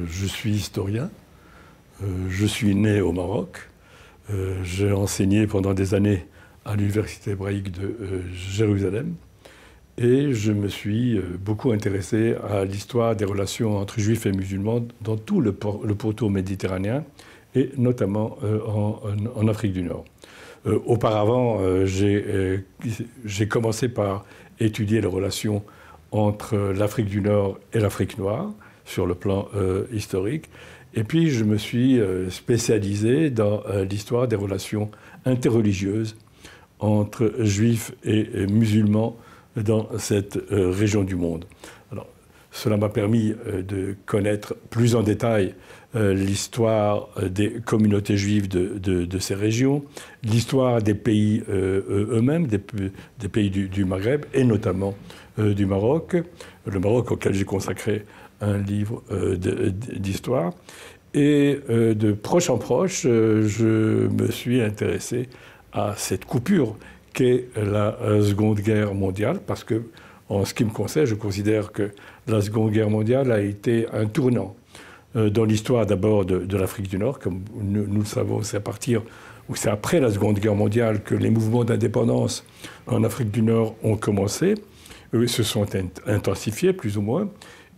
Je suis historien, je suis né au Maroc, j'ai enseigné pendant des années à l'université hébraïque de Jérusalem et je me suis beaucoup intéressé à l'histoire des relations entre juifs et musulmans dans tout le pourtour méditerranéen et notamment en Afrique du Nord. Auparavant, j'ai commencé par étudier les relations entre l'Afrique du Nord et l'Afrique noire sur le plan historique. Et puis, je me suis spécialisé dans l'histoire des relations interreligieuses entre juifs et musulmans dans cette région du monde. Alors, cela m'a permis de connaître plus en détail l'histoire des communautés juives de ces régions, l'histoire des pays eux-mêmes, des pays du Maghreb, et notamment du Maroc, le Maroc auquel j'ai consacré un livre d'histoire. Et de proche en proche, je me suis intéressé à cette coupure qu'est la Seconde Guerre mondiale, parce que, en ce qui me concerne, je considère que la Seconde Guerre mondiale a été un tournant dans l'histoire d'abord de l'Afrique du Nord. Comme nous le savons, c'est après la Seconde Guerre mondiale que les mouvements d'indépendance en Afrique du Nord ont commencé. Eux se sont intensifiés, plus ou moins.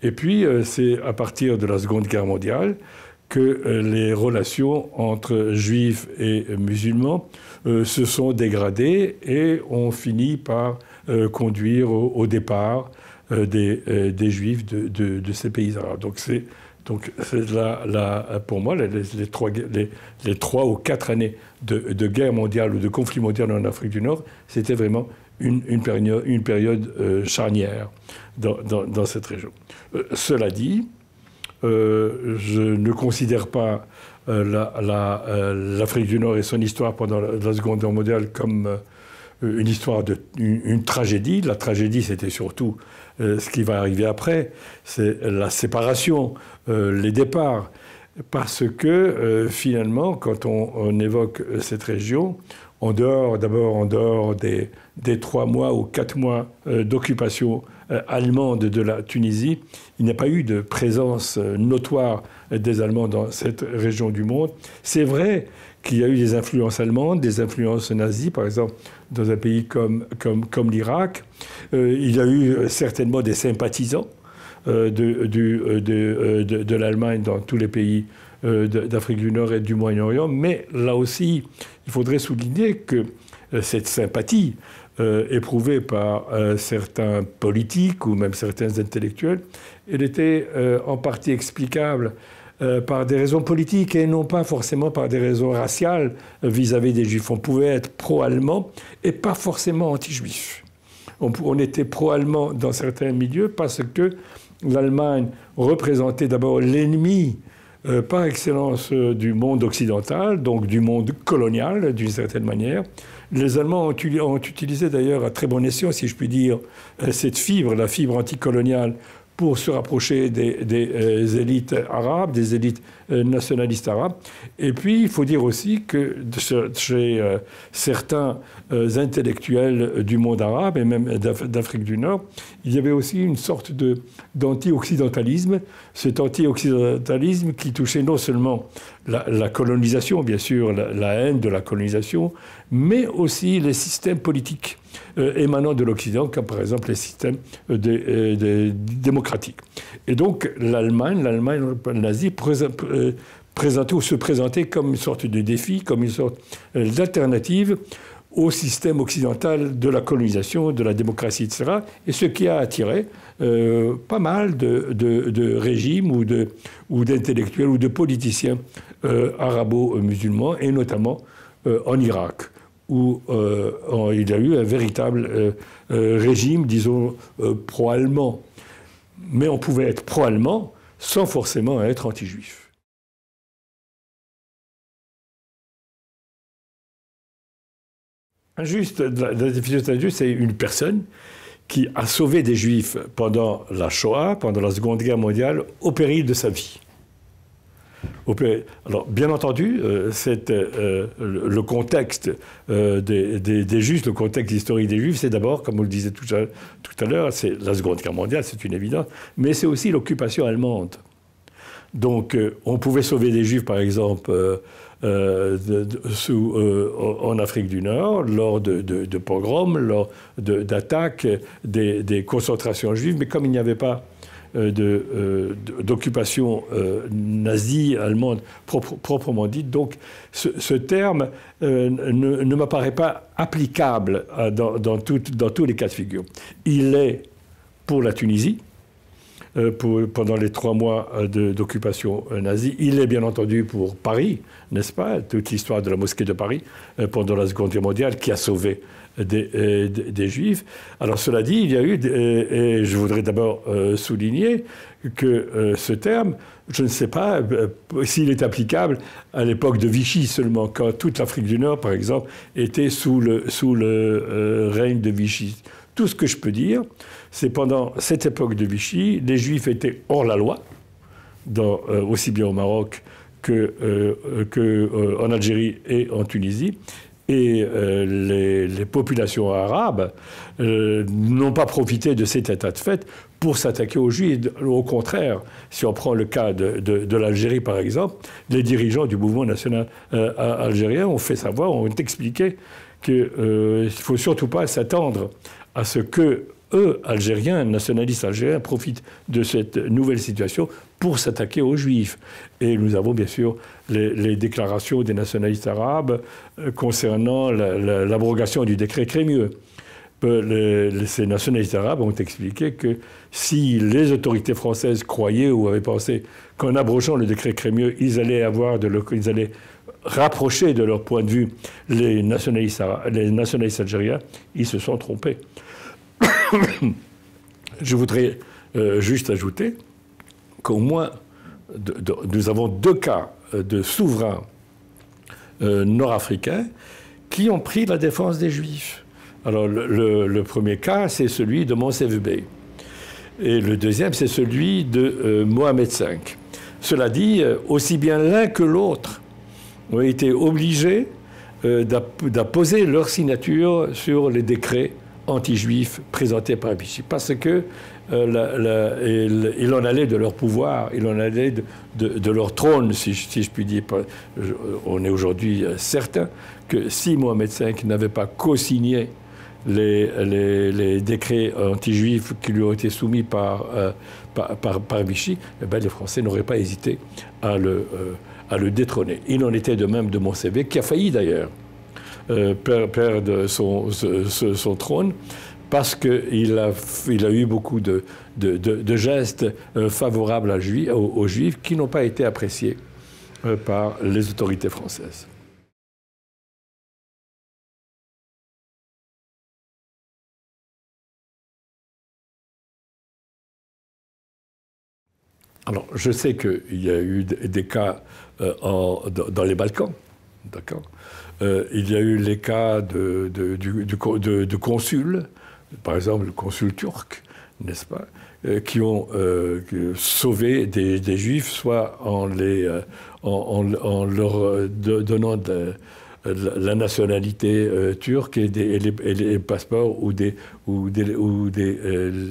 Et puis, c'est à partir de la Seconde Guerre mondiale que les relations entre juifs et musulmans se sont dégradées et ont fini par conduire au départ des juifs de ces pays arabes. Donc pour moi, les 3 ou 4 années de guerre mondiale ou de conflit mondial en Afrique du Nord, c'était vraiment une période charnière dans cette région. Cela dit, je ne considère pas l'Afrique du Nord et son histoire pendant la Seconde Guerre mondiale comme une histoire une tragédie. La tragédie, c'était surtout ce qui va arriver après, c'est la séparation, les départs. Parce que finalement, quand on évoque cette région, d'abord en dehors des 3 mois ou 4 mois d'occupation allemande de la Tunisie, il n'y a pas eu de présence notoire des Allemands dans cette région du monde. C'est vrai qu'il y a eu des influences allemandes, des influences nazies, par exemple, dans un pays comme l'Irak. Il y a eu certainement des sympathisants de l'Allemagne dans tous les pays d'Afrique du Nord et du Moyen-Orient. Mais là aussi, il faudrait souligner que cette sympathie éprouvée par certains politiques ou même certains intellectuels, elle était en partie explicable par des raisons politiques et non pas forcément par des raisons raciales vis-à-vis des Juifs. On pouvait être pro-allemand et pas forcément anti-juif. On était pro-allemand dans certains milieux parce que l'Allemagne représentait d'abord l'ennemi par excellence du monde occidental, donc du monde colonial d'une certaine manière. Les Allemands ont utilisé d'ailleurs à très bon escient, si je puis dire, cette fibre, la fibre anticoloniale, pour se rapprocher des élites arabes, des élites nationalistes arabes. Et puis, il faut dire aussi que chez certains intellectuels du monde arabe, et même d'Afrique du Nord, il y avait aussi une sorte d'anti-occidentalisme, cet anti-occidentalisme qui touchait non seulement la colonisation, bien sûr, la haine de la colonisation, mais aussi les systèmes politiques émanant de l'Occident, comme par exemple les systèmes démocratiques. Et donc l'Allemagne nazie présentait ou se présentait comme une sorte de défi, comme une sorte d'alternative au système occidental de la colonisation, de la démocratie, etc. Et ce qui a attiré pas mal de régimes ou d'intellectuels ou de politiciens arabo-musulmans, et notamment en Irak, où il y a eu un véritable régime, disons, pro-allemand. Mais on pouvait être pro-allemand sans forcément être anti-juif. Injuste, la définition d'injuste, c'est une personne qui a sauvé des Juifs pendant la Shoah, pendant la Seconde Guerre mondiale, au péril de sa vie. Alors, bien entendu, le contexte des Juifs, le contexte historique des Juifs, c'est d'abord, comme on le disait tout à l'heure, c'est la Seconde Guerre mondiale, c'est une évidence, mais c'est aussi l'occupation allemande. Donc, on pouvait sauver des Juifs, par exemple, en Afrique du Nord, lors de pogroms, lors d'attaques des concentrations juives, mais comme il n'y avait pas d'occupation nazie, allemande, proprement dite, donc ce terme ne m'apparaît pas applicable dans tous les cas de figure. Il est pour la Tunisie, pendant les 3 mois d'occupation nazie. Il est bien entendu pour Paris, n'est-ce pas? Toute l'histoire de la mosquée de Paris pendant la Seconde Guerre mondiale qui a sauvé des Juifs. Alors cela dit, il y a eu, et je voudrais d'abord souligner que ce terme, je ne sais pas s'il est applicable à l'époque de Vichy seulement, quand toute l'Afrique du Nord, par exemple, était sous le règne de Vichy. Tout ce que je peux dire, c'est pendant cette époque de Vichy, les Juifs étaient hors la loi, aussi bien au Maroc qu'en Algérie et en Tunisie. Et les populations arabes n'ont pas profité de cet état de fait pour s'attaquer aux Juifs. Au contraire, si on prend le cas de l'Algérie, par exemple, les dirigeants du mouvement national algérien ont fait savoir, ont expliqué qu'il ne faut surtout pas s'attendre à ce que eux, Algériens, nationalistes algériens, profitent de cette nouvelle situation pour s'attaquer aux Juifs. Et nous avons bien sûr les déclarations des nationalistes arabes concernant l'abrogation du décret Crémieux. Ces nationalistes arabes ont expliqué que si les autorités françaises croyaient ou avaient pensé qu'en abrogeant le décret Crémieux, ils allaient rapprocher de leur point de vue les nationalistes algériens, ils se sont trompés. Je voudrais juste ajouter qu'au moins nous avons 2 cas de souverains nord-africains qui ont pris la défense des Juifs. Alors le premier cas, c'est celui de Moncef Bey. Et le deuxième, c'est celui de Mohamed V. Cela dit, aussi bien l'un que l'autre ont été obligés d'apposer leur signature sur les décrets anti-juifs présentés par Vichy. Parce que il en allait de leur pouvoir, il en allait de leur trône, si je puis dire. On est aujourd'hui certain que si Mohamed V n'avait pas co-signé les décrets anti-juifs qui lui ont été soumis par Vichy, eh bien, les Français n'auraient pas hésité à le détrôner. Il en était de même de Moncef Bey, qui a failli d'ailleurs perdre son trône, parce qu'il a eu beaucoup de gestes favorables aux Juifs qui n'ont pas été appréciés par les autorités françaises. Alors, je sais qu'il y a eu des cas dans les Balkans, d'accord. Il y a eu les cas de consuls, par exemple le consul turc, n'est-ce pas, qui ont sauvé des Juifs, soit en leur donnant la nationalité turque et les passeports ou des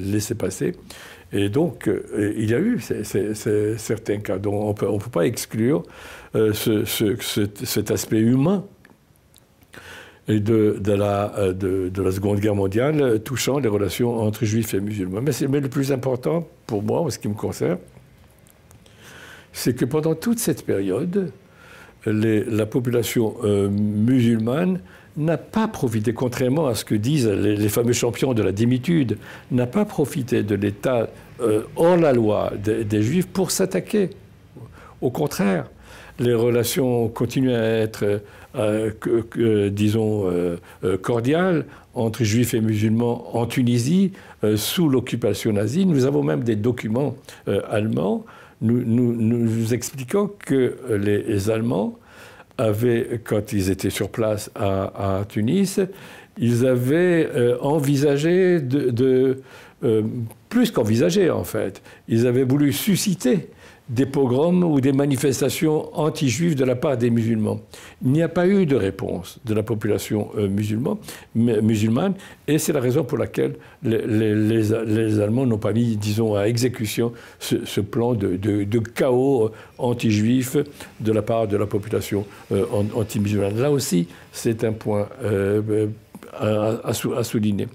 laissez-passer. Et donc, il y a eu certains cas dont on ne peut pas exclure cet aspect humain de la Seconde Guerre mondiale touchant les relations entre Juifs et musulmans. Mais le plus important, pour moi, en ce qui me concerne, c'est que pendant toute cette période, la population musulmane n'a pas profité, contrairement à ce que disent les fameux champions de la démitude, n'a pas profité de l'état hors la loi des Juifs pour s'attaquer. Au contraire, les relations continuent à être, disons, cordiales entre Juifs et musulmans en Tunisie, sous l'occupation nazie. Nous avons même des documents allemands nous expliquant que les Allemands avaient, quand ils étaient sur place à Tunis, ils avaient envisagé plus qu'envisagé en fait, ils avaient voulu susciter des pogroms ou des manifestations anti-juives de la part des musulmans. Il n'y a pas eu de réponse de la population musulmane, et c'est la raison pour laquelle les Allemands n'ont pas mis, disons, à exécution ce plan de chaos anti-juif de la part de la population anti-musulmane. Là aussi, c'est un point à souligner.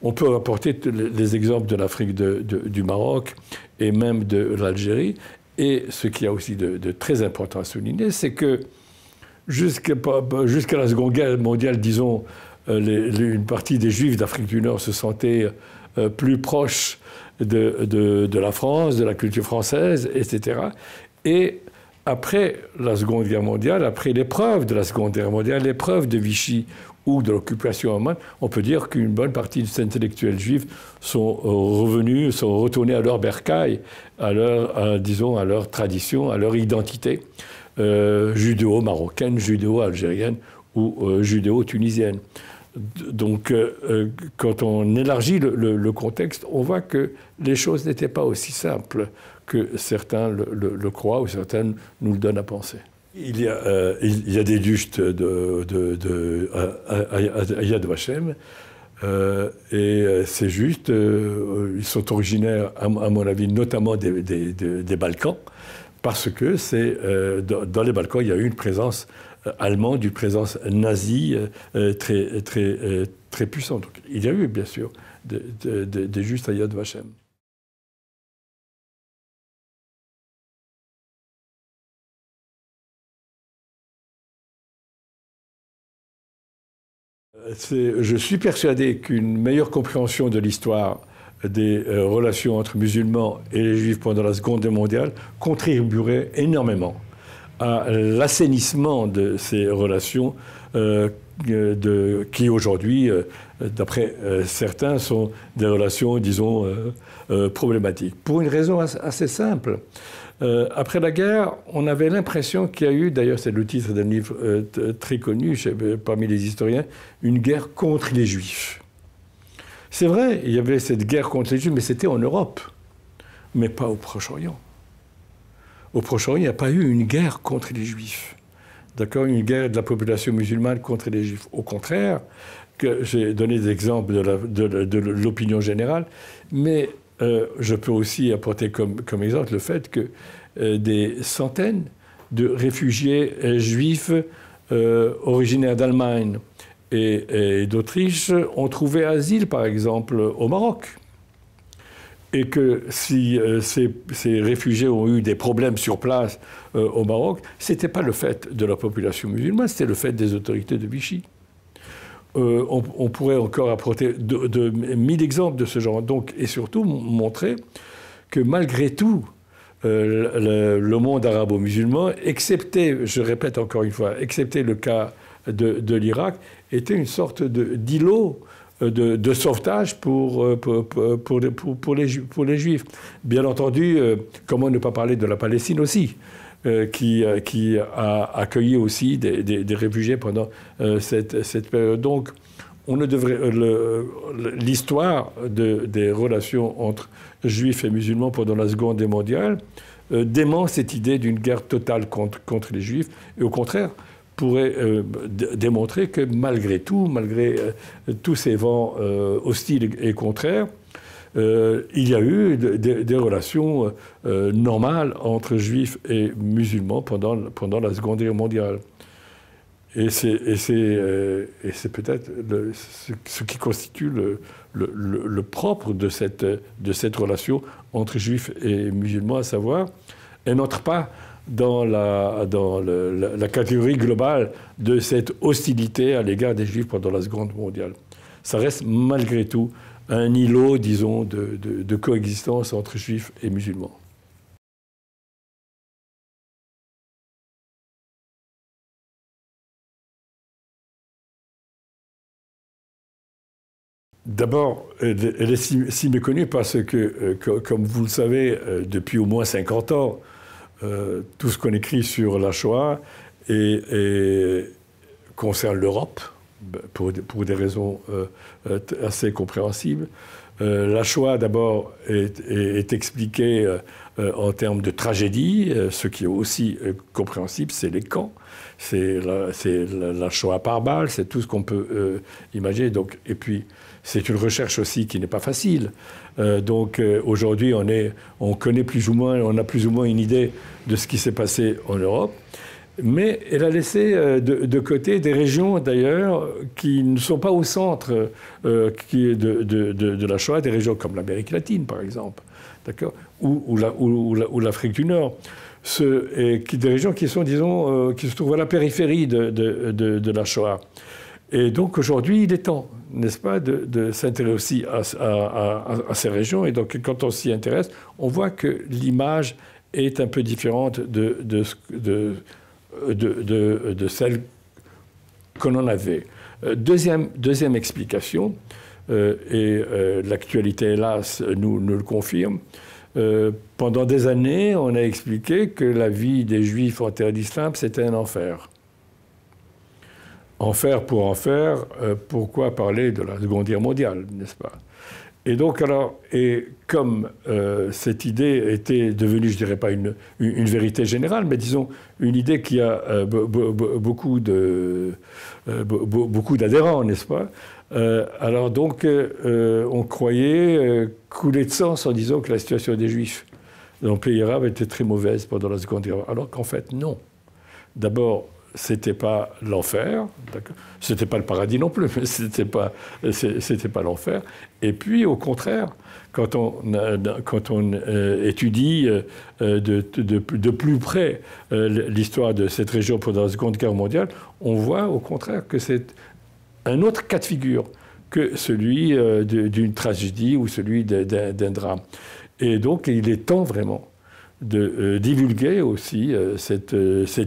On peut rapporter les exemples de l'Afrique du Maroc et même de l'Algérie. Et ce qui a aussi de très important à souligner, c'est que jusqu'à la Seconde Guerre mondiale, disons, une partie des Juifs d'Afrique du Nord se sentaient plus proches de la France, de la culture française, etc. Et après la Seconde Guerre mondiale, après l'épreuve de la Seconde Guerre mondiale, l'épreuve de Vichy ou de l'occupation allemande, on peut dire qu'une bonne partie des intellectuels juifs sont retournés à leur bercail, disons, à leur tradition, à leur identité judéo-marocaine, judéo-algérienne ou judéo-tunisienne. Donc, quand on élargit le contexte, on voit que les choses n'étaient pas aussi simples que certains le croient ou certains nous le donnent à penser. Il y a des bustes à Yad Vashem, et ces justes, ils sont originaires, à mon avis, notamment des Balkans, parce que dans les Balkans, il y a eu une présence allemande, une présence nazie très puissante. Donc, il y a eu, bien sûr, des justes à Yad Vashem. Je suis persuadé qu'une meilleure compréhension de l'histoire des relations entre musulmans et les juifs pendant la Seconde Guerre mondiale contribuerait énormément à l'assainissement de ces relations qui aujourd'hui, d'après certains, sont des relations, disons, problématiques. Pour une raison assez simple. Après la guerre, on avait l'impression qu'il y a eu, d'ailleurs c'est le titre d'un livre très connu parmi les historiens, une guerre contre les Juifs. C'est vrai, il y avait cette guerre contre les Juifs, mais c'était en Europe, mais pas au Proche-Orient. Au Proche-Orient, il n'y a pas eu une guerre contre les Juifs. D'accord, une guerre de la population musulmane contre les Juifs. Au contraire, j'ai donné des exemples de l'opinion générale, mais je peux aussi apporter comme exemple le fait que des centaines de réfugiés juifs originaires d'Allemagne et d'Autriche ont trouvé asile, par exemple, au Maroc. Et que si ces réfugiés ont eu des problèmes sur place au Maroc, ce n'était pas le fait de la population musulmane, c'était le fait des autorités de Vichy. On pourrait encore apporter de 1000 exemples de ce genre. Donc, et surtout montrer que malgré tout, le monde arabo-musulman, excepté, je répète encore une fois, excepté le cas de l'Irak, était une sorte d'îlot de sauvetage pour les Juifs. Bien entendu, comment ne pas parler de la Palestine aussi, qui a accueilli aussi des réfugiés pendant cette période. Donc, on ne devrait l'histoire des relations entre Juifs et musulmans pendant la Seconde Guerre mondiale dément cette idée d'une guerre totale contre les Juifs, et au contraire pourrait démontrer que malgré tout, malgré tous ces vents hostiles et contraires, il y a eu des relations normales entre juifs et musulmans pendant la Seconde Guerre mondiale. Et c'est peut-être ce qui constitue le propre de cette relation entre juifs et musulmans, à savoir, elle n'entre pas dans la catégorie globale de cette hostilité à l'égard des Juifs pendant la Seconde Guerre mondiale. Ça reste malgré tout un îlot, disons, de coexistence entre Juifs et musulmans. D'abord, elle est si méconnue parce que, comme vous le savez, depuis au moins 50 ans, tout ce qu'on écrit sur la Shoah concerne l'Europe, pour des raisons assez compréhensibles. La Shoah, d'abord, est expliquée en termes de tragédie. Ce qui est aussi compréhensible, c'est les camps. C'est la Shoah par balle, c'est tout ce qu'on peut imaginer. Donc, et puis, c'est une recherche aussi qui n'est pas facile. Aujourd'hui, on connaît plus ou moins, on a plus ou moins une idée de ce qui s'est passé en Europe. Mais elle a laissé de côté des régions, d'ailleurs, qui ne sont pas au centre de la Shoah, des régions comme l'Amérique latine, par exemple, d'accord, ou l'Afrique du Nord. Des régions qui sont, disons, qui se trouvent à la périphérie de la Shoah. Et donc aujourd'hui, il est temps, n'est-ce pas, de s'intéresser aussi à ces régions. Et donc quand on s'y intéresse, on voit que l'image est un peu différente de celle qu'on en avait. Deuxième explication, et l'actualité, hélas, nous le confirme. Pendant des années, on a expliqué que la vie des Juifs en terre d'islam, c'était un enfer. Enfer pour enfer, pourquoi parler de la Seconde Guerre mondiale, n'est-ce pas? Et donc, comme cette idée était devenue, je dirais pas une vérité générale, mais disons une idée qui a beaucoup d'adhérents, n'est-ce pas? Alors donc, on croyait couler de sens en disant que la situation des Juifs dans le pays arabe était très mauvaise pendant la Seconde Guerre, alors qu'en fait, non. D'abord, c'était pas l'enfer, c'était pas le paradis non plus, mais c'était pas l'enfer. Et puis, au contraire, quand on étudie de plus près l'histoire de cette région pendant la Seconde Guerre mondiale, on voit au contraire que c'est un autre cas de figure que celui d'une tragédie ou celui d'un drame. Et donc, il est temps vraiment de divulguer aussi cette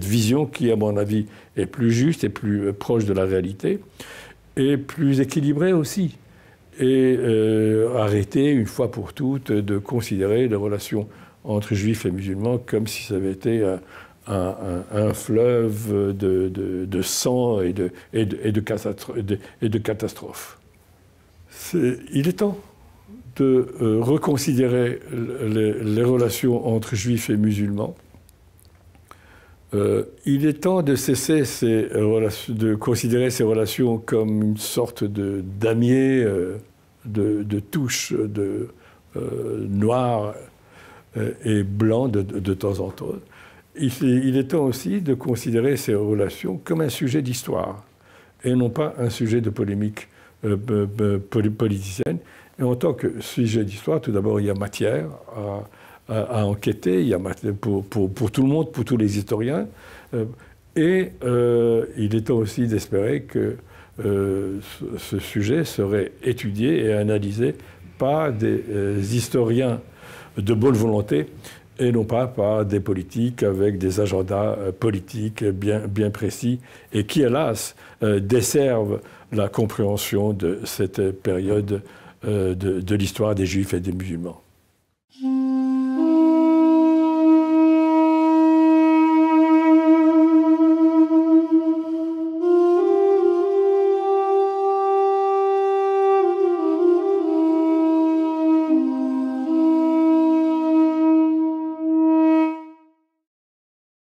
vision qui, à mon avis, est plus juste et plus proche de la réalité, et plus équilibrée aussi. Et arrêter, une fois pour toutes, de considérer les relations entre juifs et musulmans comme si ça avait été un fleuve de sang et de catastrophes. Il est temps de reconsidérer les relations entre juifs et musulmans. Il est temps de cesser de considérer ces relations comme une sorte de damier, de touche noir et blanc de temps en temps. Il est temps aussi de considérer ces relations comme un sujet d'histoire et non pas un sujet de polémique politicienne. Et en tant que sujet d'histoire, tout d'abord, il y a matière à enquêter, il y a pour tout le monde, pour tous les historiens. Il est temps aussi d'espérer que ce sujet serait étudié et analysé par des historiens de bonne volonté et non pas par des politiques avec des agendas politiques bien précis et qui, hélas, desservent la compréhension de cette période de l'histoire des Juifs et des musulmans.